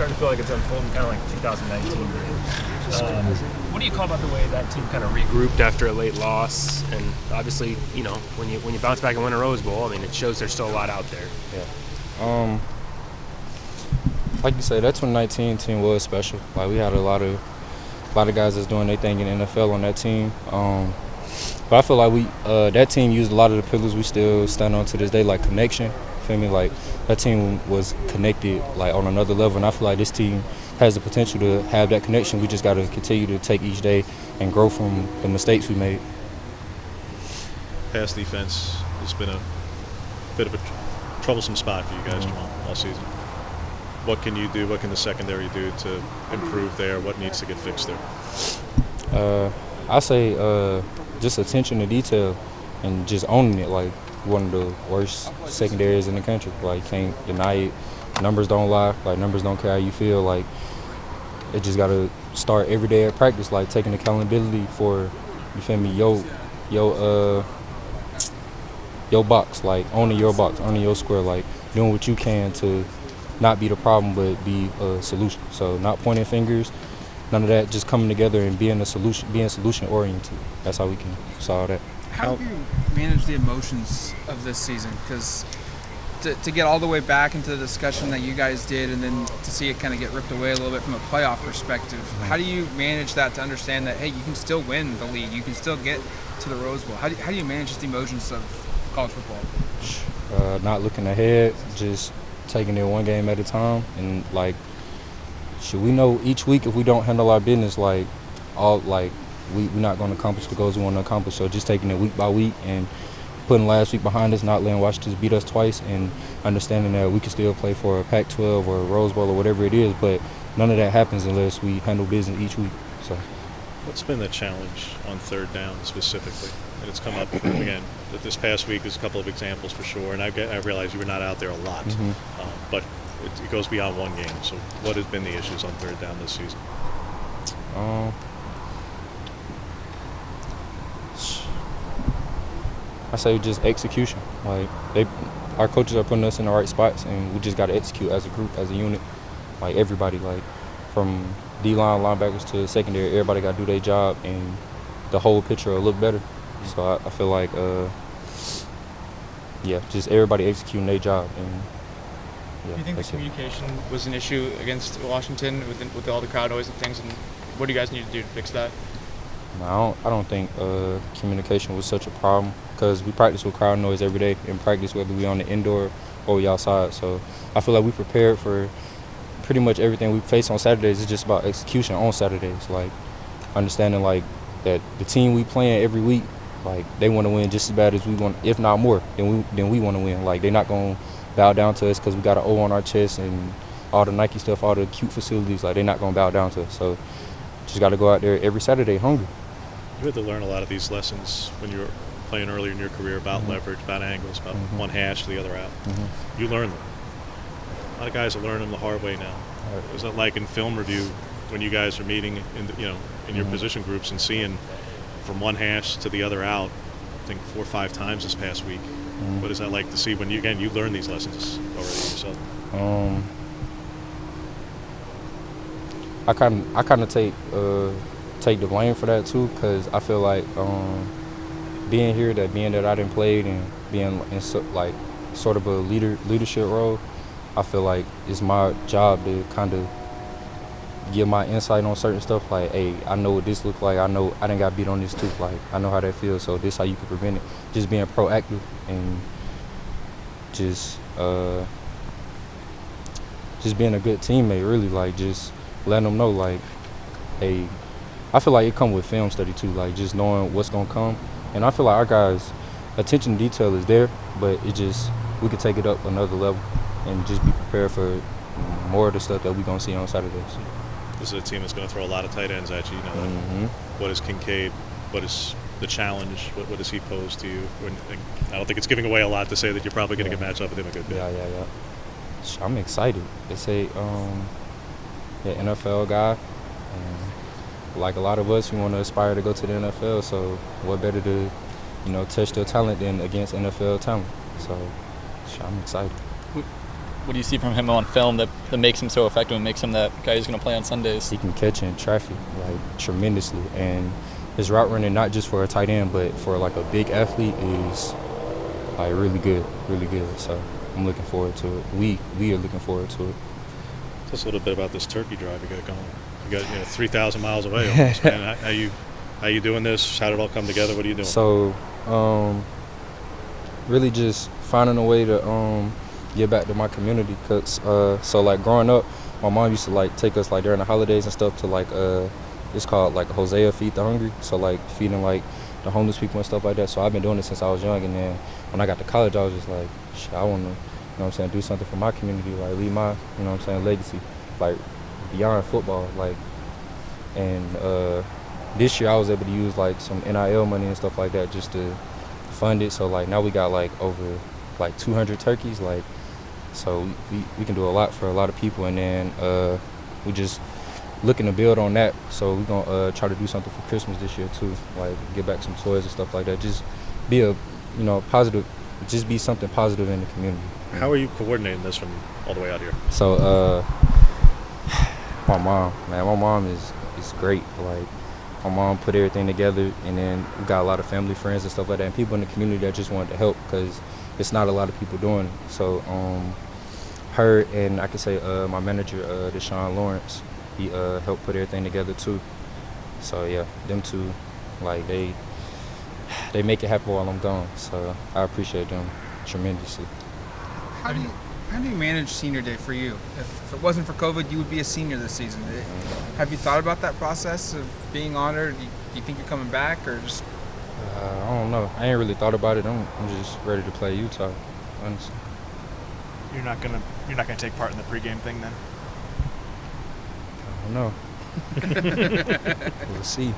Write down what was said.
starting to feel like it's unfolding kind of like 2019. What do you call about the way that team kind of regrouped after a late loss? And obviously, you know, when you bounce back and win a Rose Bowl, I mean, it shows there's still a lot out there. Yeah. Like you said, that 2019 team was special. Like, we had a lot of guys that's doing their thing in the NFL on that team. But I feel like that team used a lot of the pillars we still stand on to this day, like connection. Feel me? Like, that team was connected like on another level, and I feel like this team has the potential to have that connection. We just got to continue to take each day and grow from the mistakes we made. Pass defense has been a bit of a troublesome spot for you guys, Jamal, all season. What can you do? What can the secondary do to improve there? What needs to get fixed there? I say just attention to detail and just owning it. Like, one of the worst secondaries in the country. Like, can't deny it. Numbers don't lie. Like, numbers don't care how you feel. Like, it just got to start every day at practice, like taking accountability for, you feel me, your box, like owning your box, owning your square, like doing what you can to not be the problem but be a solution. So not pointing fingers, none of that, just coming together and being solution oriented. That's how we can solve that. How have you managed the emotions of this season? Because to get all the way back into the discussion that you guys did, and then to see it kind of get ripped away a little bit from a playoff perspective, how do you manage that to understand that, hey, you can still win the league, you can still get to the Rose Bowl? How do you manage the emotions of college football? Not looking ahead, just taking it one game at a time, and like, we know each week if we don't handle our business, we're not going to accomplish the goals we want to accomplish. So just taking it week by week and putting last week behind us, not letting Washington beat us twice, and understanding that we can still play for a Pac-12 or a Rose Bowl or whatever it is, but none of that happens unless we handle business each week. So, what's been the challenge on third down specifically? And it's come up again that this past week. There's a couple of examples for sure, and I realize you were not out there a lot, but it goes beyond one game. So what has been the issues on third down this season? I say just execution. Like, our coaches are putting us in the right spots, and we just got to execute as a group, as a unit. Like, everybody, like from D-line, linebackers to secondary, everybody got to do their job, and the whole picture will look better. So I feel like, just everybody executing their job. And do you think the communication was an issue against Washington with all the crowd noise and things, and what do you guys need to do to fix that? No, I don't think communication was such a problem, because we practice with crowd noise every day in practice, whether we on the indoor or we outside. So I feel like we prepared for pretty much everything we face on Saturdays. It's just about execution on Saturdays, like understanding like that the team we playing every week, like they want to win just as bad as we want, if not more than we want to win. Like, they're not gonna bow down to us because we got an O on our chest and all the Nike stuff, all the cute facilities. Like, they're not gonna bow down to us. So just got to go out there every Saturday hungry. You had to learn a lot of these lessons when you were playing earlier in your career about leverage, about angles, about one hash to the other out. You learn them. A lot of guys are learning them the hard way now. Is that like in film review when you guys are meeting in your position groups and seeing from one hash to the other out, I think 4 or 5 times this past week? What is that like to see when you learn these lessons already yourself? I kind of take the blame for that too, because I feel like being that I didn't play and being in sort of a leadership role, I feel like it's my job to kind of give my insight on certain stuff. Like, hey, I know what this looks like. I know I done got beat on this too. Like, I know how that feels. So this how you can prevent it. Just being proactive and just being a good teammate. Really, like, just letting them know, like, hey, I feel like it come with film study too. Like, just knowing what's gonna come. And I feel like our guys' attention to detail is there, but we could take it up another level and just be prepared for more of the stuff that we're going to see on Saturdays. This is a team that's going to throw a lot of tight ends at you. You know that. What is Kincaid? What is the challenge? What does he pose to you? I don't think it's giving away a lot to say that you're probably going to get matched up with him a good bit. Yeah. I'm excited. It's a NFL guy. And like a lot of us, we want to aspire to go to the NFL. So what better to, test their talent than against NFL talent. So I'm excited. what do you see from him on film that makes him so effective and makes him that guy who's going to play on Sundays? He can catch in traffic like tremendously, and his route running, not just for a tight end, but for like a big athlete, is like really good, really good. So I'm looking forward to it. We are looking forward to it. Tell us a little bit about this turkey drive you got going. You got 3,000 miles away almost. Man, how you doing this? How did it all come together? What are you doing? So really just finding a way to get back to my community, cause so like growing up, my mom used to like take us like during the holidays and stuff to like it's called like Hosea Feed the Hungry, so like feeding like the homeless people and stuff like that. So I've been doing it since I was young, and then when I got to college, I was just like, shit, I want to, you know what I'm saying, do something for my community, like leave my, you know what I'm saying, legacy, like beyond football, like. And this year I was able to use like some NIL money and stuff like that just to fund it. So like now we got like over like 200 turkeys, like, so we can do a lot for a lot of people. And then we just looking to build on that. So we're gonna try to do something for Christmas this year too, like get back some toys and stuff like that. Just be a, you know, positive, just be something positive in the community. How are you coordinating this from all the way out here? So my mom is great. Like, my mom put everything together, and then we got a lot of family, friends, and stuff like that, and people in the community that just wanted to help, because it's not a lot of people doing it. So her and I can say my manager, Deshaun Lawrence, he helped put everything together too. So yeah, them two, like they make it happen while I'm gone. So I appreciate them tremendously. How do you manage senior day for you? If it wasn't for COVID, you would be a senior this season. Have you thought about that process of being honored? Do you think you're coming back, or just? I don't know. I ain't really thought about it. I'm just ready to play Utah, honestly. You're not gonna take part in the pregame thing then? I don't know. We'll see.